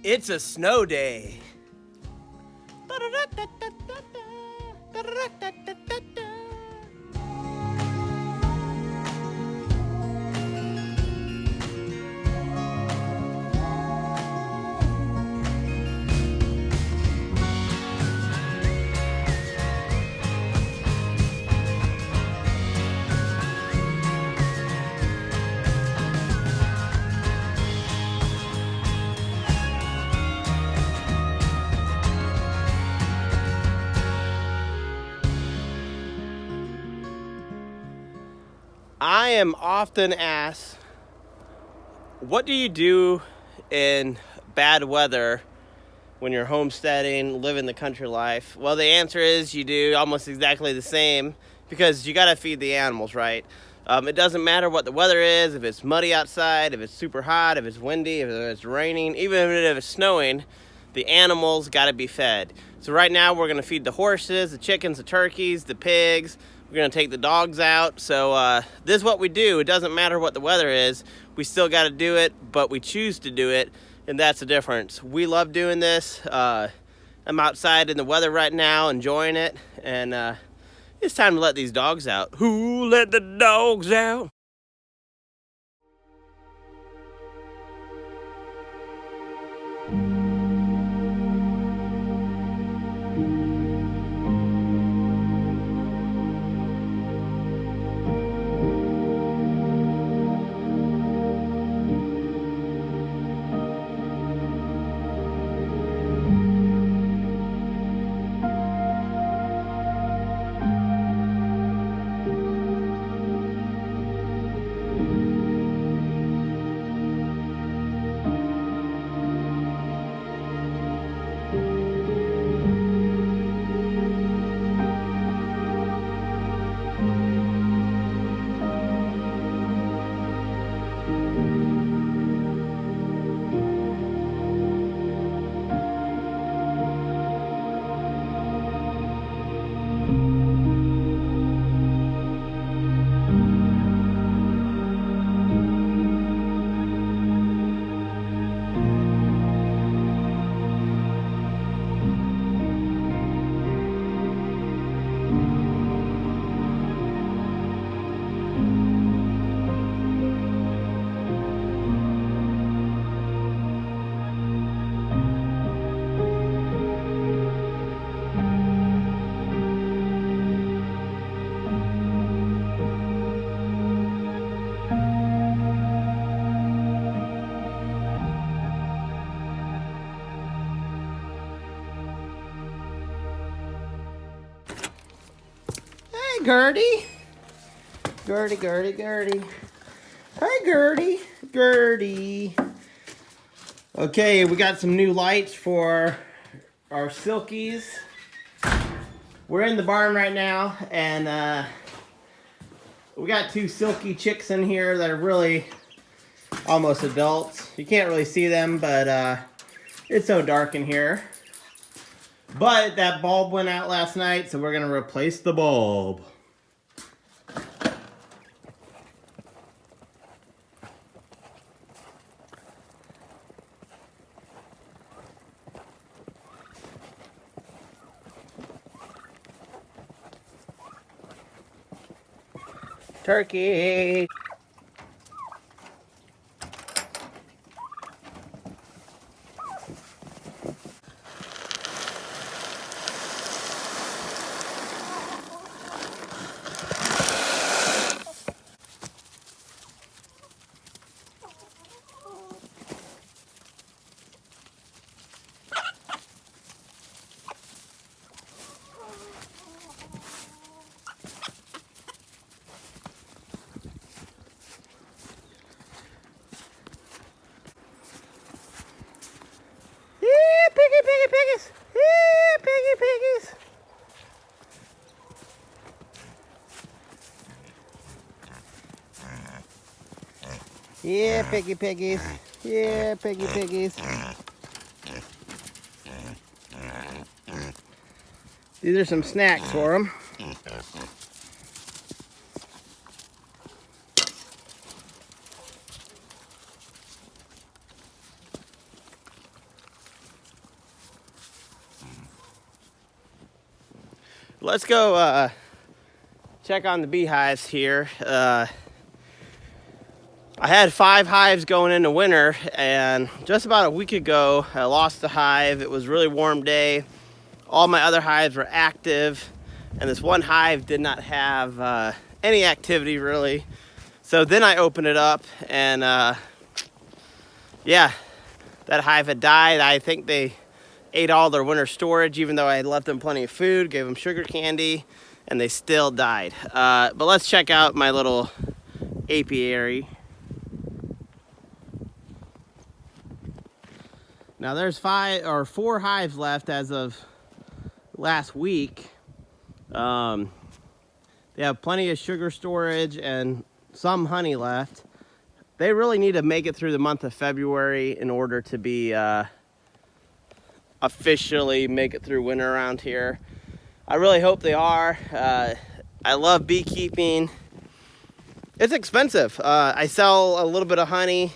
It's a snow day. I am often asked, what do you do in bad weather when you're homesteading, living the country life? Well, the answer is you do almost exactly the same, because you got to feed the animals, right? It doesn't matter what the weather is, if it's muddy outside, if it's super hot, if it's windy, if it's raining, even if it's snowing, the animals got to be fed. So right now we're going to feed the horses, the chickens, the turkeys, the pigs. We're going to take the dogs out. So this is what we do. It doesn't matter what the weather is. We still got to do it, but we choose to do it, and that's the difference. We love doing this. I'm outside in the weather right now, enjoying it, and it's time to let these dogs out. Who let the dogs out? Hey, Gertie. Gertie. Hi, Gertie. Okay, we got some new lights for our silkies. We're in the barn right now, and we got two silky chicks in here that are really almost adults. You can't really see them, but it's so dark in here. But that bulb went out last night, so we're gonna replace the bulb. Turkey! Piggies! Yeah, piggies! Yeah, piggies! Yeah, piggies! These are some snacks for them. Let's go check on the beehives here. I had 5 hives going into winter, and just about a week ago I lost the hive. It was a really warm day. All my other hives were active, and this one hive did not have any activity really. So then I opened it up, and yeah, that hive had died. I think they ate all their winter storage, even though I had left them plenty of food, gave them sugar candy, and they still died. But let's check out my little apiary. Now there's 4 hives left as of last week. They have plenty of sugar storage and some honey left. They really need to make it through the month of February in order to be officially make it through winter around here. I really hope they are. I love beekeeping. It's expensive. I sell a little bit of honey.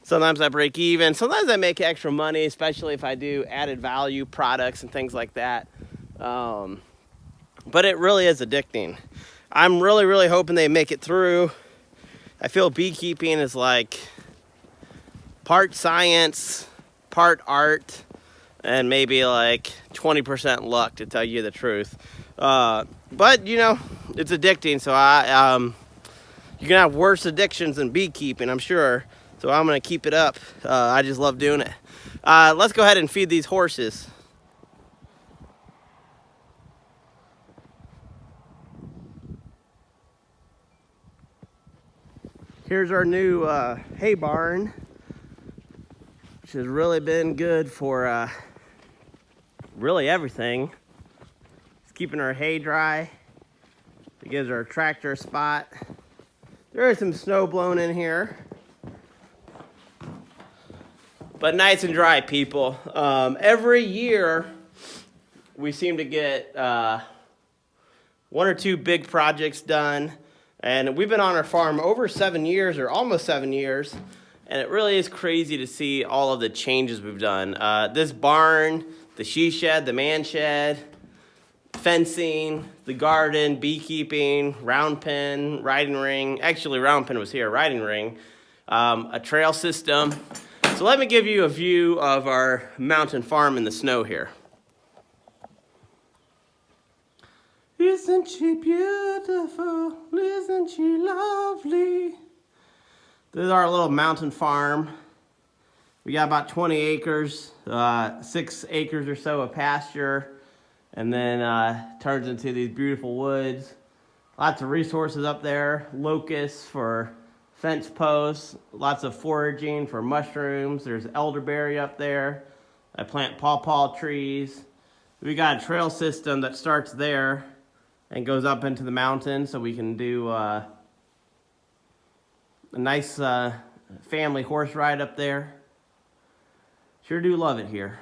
Sometimes I break even. Sometimes I make extra money, especially if I do added value products and things like that. But it really is addicting. I'm really hoping they make it through. I feel beekeeping is like part science, part art, and maybe like 20% luck, to tell you the truth. But you know, it's addicting, so you can have worse addictions than beekeeping, I'm sure. So I'm gonna keep it up. I just love doing it. Let's go ahead and feed these horses. Here's our new hay barn, which has really been good for really everything. It's keeping our hay dry. It gives our tractor a spot. There is some snow blown in here, but nice and dry, people. Every year we seem to get 1 or 2 big projects done. And we've been on our farm over 7 years, or almost 7 years, and it really is crazy to see all of the changes we've done. This barn, the she shed, the man shed, fencing, the garden, beekeeping, round pen, riding ring. Actually, round pen was here, riding ring, a trail system. So let me give you a view of our mountain farm in the snow here. Isn't she beautiful? Isn't she lovely? This is our little mountain farm. We got about 20 acres, 6 acres or so of pasture, and then turns into these beautiful woods. Lots of resources up there. Locusts for fence posts, lots of foraging for mushrooms. There's elderberry up there. I plant pawpaw trees. We got a trail system that starts there and goes up into the mountain, so we can do a nice family horse ride up there. Sure do love it here.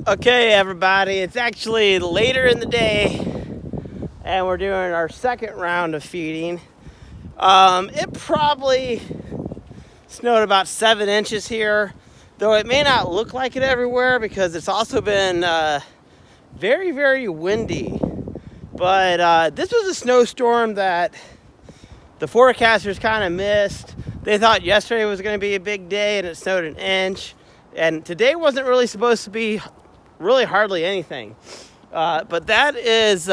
Okay, everybody, it's actually later in the day, and we're doing our second round of feeding. It probably snowed about 7 inches here, though it may not look like it everywhere because it's also been very, very windy. But this was a snowstorm that the forecasters kind of missed. They thought yesterday was going to be a big day, and it snowed an inch. And today wasn't really supposed to be really hardly anything. But that is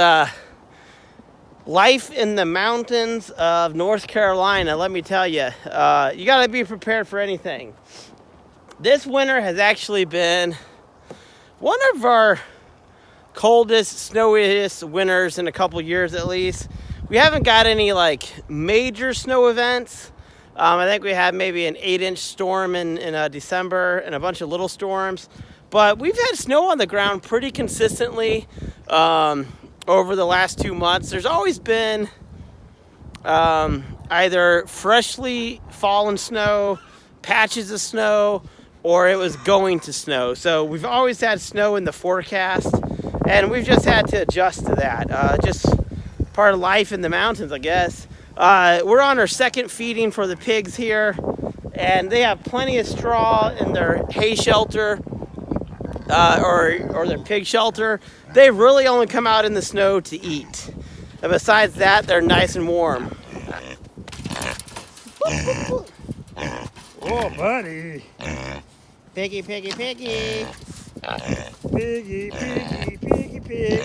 life in the mountains of North Carolina, let me tell you. You got to be prepared for anything. This winter has actually been one of our coldest, snowiest winters in a couple years at least. We haven't got any like major snow events. I think we had maybe an 8-inch storm in December and a bunch of little storms. But we've had snow on the ground pretty consistently over the last 2 months. There's always been either freshly fallen snow, patches of snow, or it was going to snow. So we've always had snow in the forecast, and we've just had to adjust to that. Just part of life in the mountains, I guess. We're on our second feeding for the pigs here, and they have plenty of straw in their hay shelter. Or their pig shelter. They really only come out in the snow to eat. And besides that, they're nice and warm. Oh, buddy. Piggy, piggy, piggy. Piggy, piggy, piggy, pig.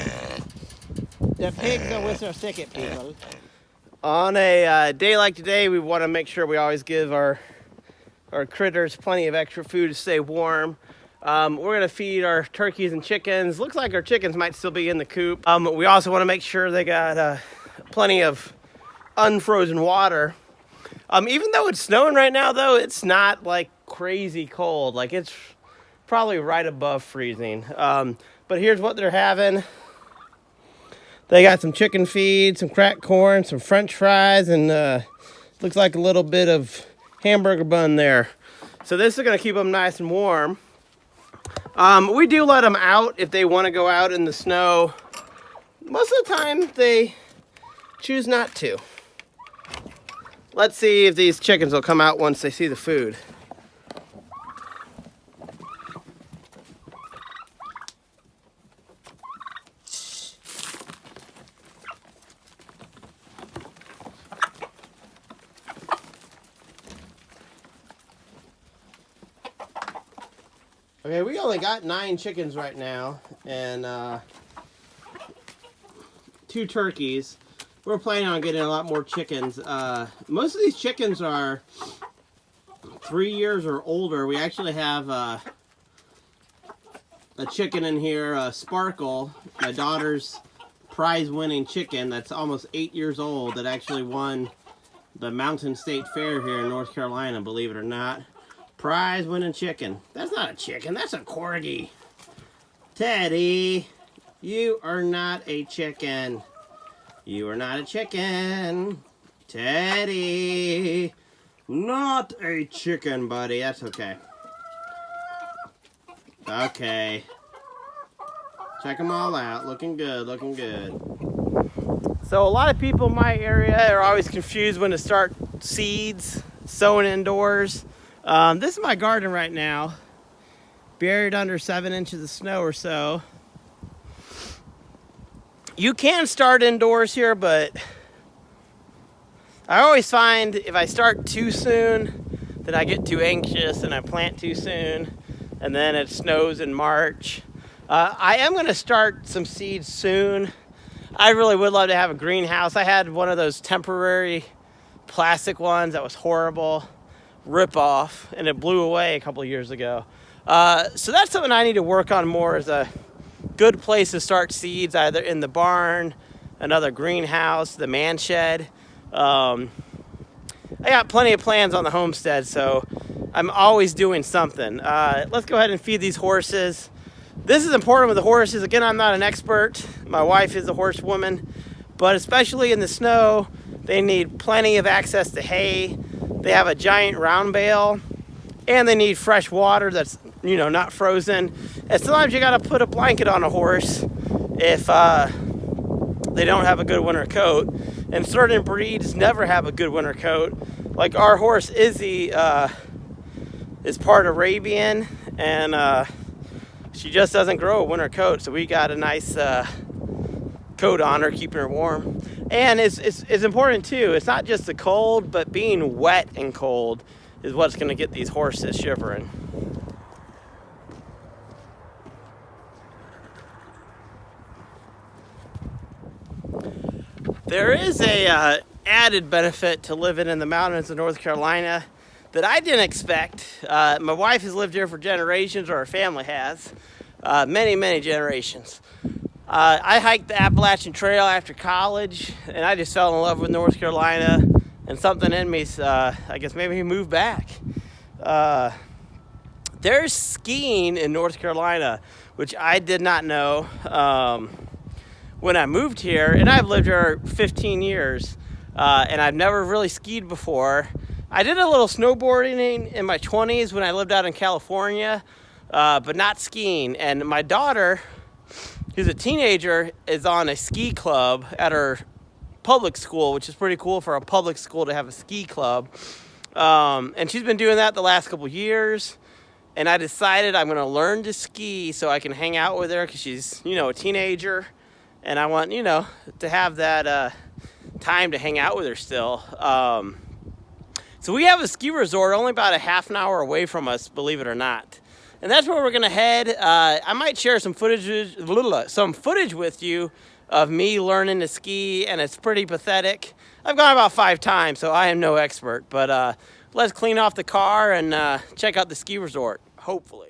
The pigs are with our Thicket, people. On a day like today, we want to make sure we always give our critters plenty of extra food to stay warm. We're going to feed our turkeys and chickens. Looks like our chickens might still be in the coop. We also want to make sure they got plenty of unfrozen water. Even though it's snowing right now, though, it's not like crazy cold. Like it's probably right above freezing. But here's what they're having. They got some chicken feed, some cracked corn, some french fries, and looks like a little bit of hamburger bun there. So this is going to keep them nice and warm. We do let them out if they want to go out in the snow. Most of the time, they choose not to. Let's see if these chickens will come out once they see the food. Okay, we only got 9 chickens right now, and 2 turkeys. We're planning on getting a lot more chickens. Most of these chickens are 3 years or older. We actually have a chicken in here, Sparkle, my daughter's prize-winning chicken that's almost 8 years old, that actually won the Mountain State Fair here in North Carolina, believe it or not. Prize-winning chicken. That's not a chicken, that's a corgi. Teddy, you are not a chicken. You are not a chicken. Teddy, not a chicken, buddy. That's okay. Okay. Check them all out. Looking good, looking good. So a lot of people in my area are always confused when to start seeds, sowing indoors. This is my garden right now, buried under 7 inches of snow or so. You can start indoors here, but I always find if I start too soon, that I get too anxious and I plant too soon, and then it snows in March. I am going to start some seeds soon. I really would love to have a greenhouse. I had one of those temporary plastic ones that was horrible. Rip off, and it blew away a couple of years ago. So that's something I need to work on more, is a good place to start seeds, either in the barn, another greenhouse, the man shed. I got plenty of plans on the homestead, so I'm always doing something. Let's go ahead and feed these horses. This is important with the horses. Again, I'm not an expert. My wife is a horsewoman, but especially in the snow, they need plenty of access to hay. They have a giant round bale, and they need fresh water that's not frozen. And sometimes you got to put a blanket on a horse if they don't have a good winter coat. And certain breeds never have a good winter coat. Like our horse Izzy is part Arabian, and she just doesn't grow a winter coat. So we got a nice coat on her, keeping her warm. And it's important too. It's not just the cold, but being wet and cold is what's going to get these horses shivering. There is a added benefit to living in the mountains of North Carolina that I didn't expect. My wife has lived here for generations, or her family has, many generations. I hiked the Appalachian Trail after college, and I just fell in love with North Carolina, and something in me, I guess maybe moved back. There's skiing in North Carolina, which I did not know when I moved here, and I've lived here 15 years, and I've never really skied before. I did a little snowboarding in my 20s when I lived out in California, but not skiing. And my daughter, who's a teenager, is on a ski club at her public school, which is pretty cool for a public school to have a ski club. And she's been doing that the last couple years. And I decided I'm going to learn to ski so I can hang out with her because she's, a teenager. And I want, to have that time to hang out with her still. So we have a ski resort only about a half an hour away from us, believe it or not. And that's where we're going to head. I might share some footage with you of me learning to ski, and it's pretty pathetic. I've gone about 5 times, so I am no expert. But let's clean off the car and check out the ski resort, hopefully.